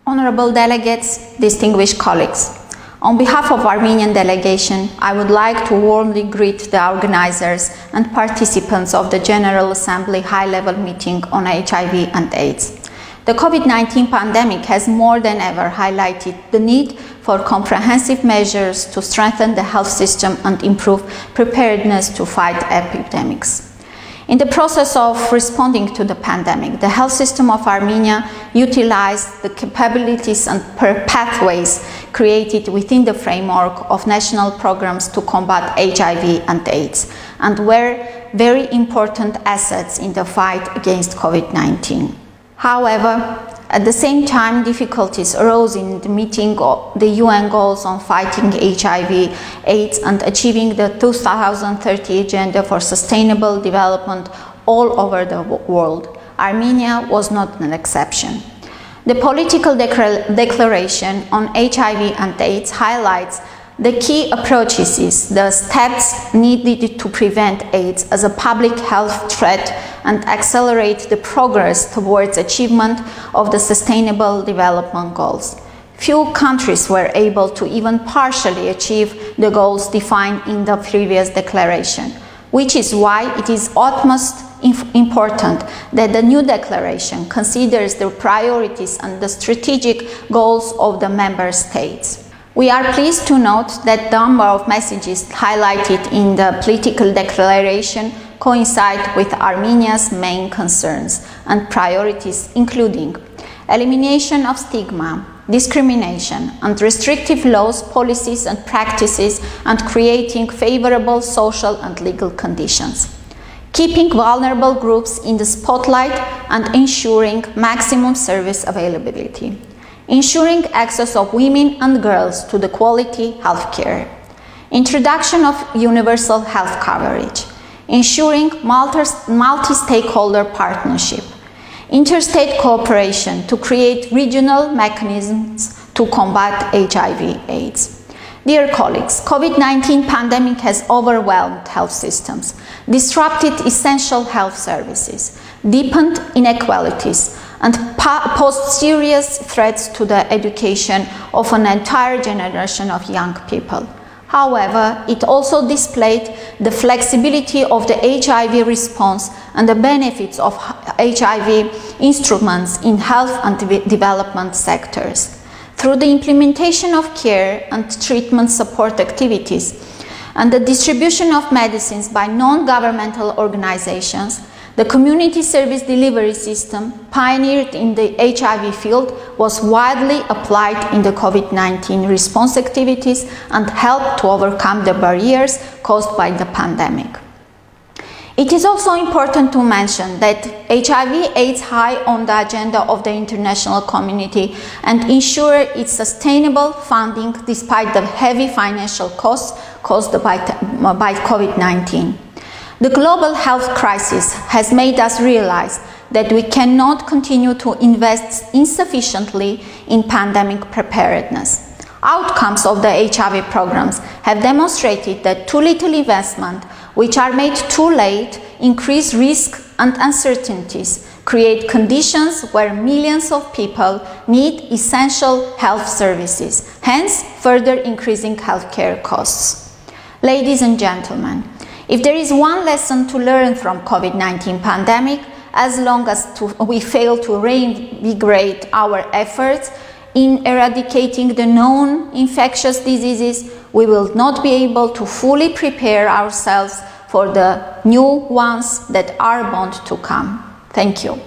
Honorable delegates, distinguished colleagues, on behalf of Armenian delegation, I would like to warmly greet the organizers and participants of the General Assembly high-level meeting on HIV and AIDS. The COVID-19 pandemic has more than ever highlighted the need for comprehensive measures to strengthen the health system and improve preparedness to fight epidemics. In the process of responding to the pandemic, the health system of Armenia utilized the capabilities and pathways created within the framework of national programs to combat HIV and AIDS, and were very important assets in the fight against COVID-19. However, at the same time, difficulties arose in the meeting the UN goals on fighting HIV, AIDS, and achieving the 2030 Agenda for Sustainable Development all over the world. Armenia was not an exception. The political declaration on HIV and AIDS highlights the key approaches, the steps needed to prevent AIDS as a public health threat and accelerate the progress towards achievement of the Sustainable Development Goals. Few countries were able to even partially achieve the goals defined in the previous declaration, which is why it is utmost important that the new declaration considers the priorities and the strategic goals of the member states. We are pleased to note that the number of messages highlighted in the political declaration coincide with Armenia's main concerns and priorities, including elimination of stigma, discrimination, and restrictive laws, policies, and practices, and creating favorable social and legal conditions. Keeping vulnerable groups in the spotlight and ensuring maximum service availability. Ensuring access of women and girls to the quality health care. Introduction of universal health coverage. Ensuring multi-stakeholder partnership. Interstate cooperation to create regional mechanisms to combat HIV/AIDS. Dear colleagues, COVID-19 pandemic has overwhelmed health systems, disrupted essential health services, deepened inequalities, and posed serious threats to the education of an entire generation of young people. However, it also displayed the flexibility of the HIV response and the benefits of HIV instruments in health and development sectors. Through the implementation of care and treatment support activities and the distribution of medicines by non-governmental organizations, the community service delivery system, pioneered in the HIV field, was widely applied in the COVID-19 response activities and helped to overcome the barriers caused by the pandemic. It is also important to mention that HIV/AIDS high on the agenda of the international community and ensure its sustainable funding despite the heavy financial costs caused by COVID-19. The global health crisis has made us realize that we cannot continue to invest insufficiently in pandemic preparedness. Outcomes of the HIV programs have demonstrated that too little investment, which are made too late, increase risk and uncertainties, create conditions where millions of people need essential health services, hence further increasing healthcare costs. Ladies and gentlemen, if there is one lesson to learn from COVID-19 pandemic, as long as we fail to reinvigorate our efforts in eradicating the known infectious diseases, we will not be able to fully prepare ourselves for the new ones that are bound to come. Thank you.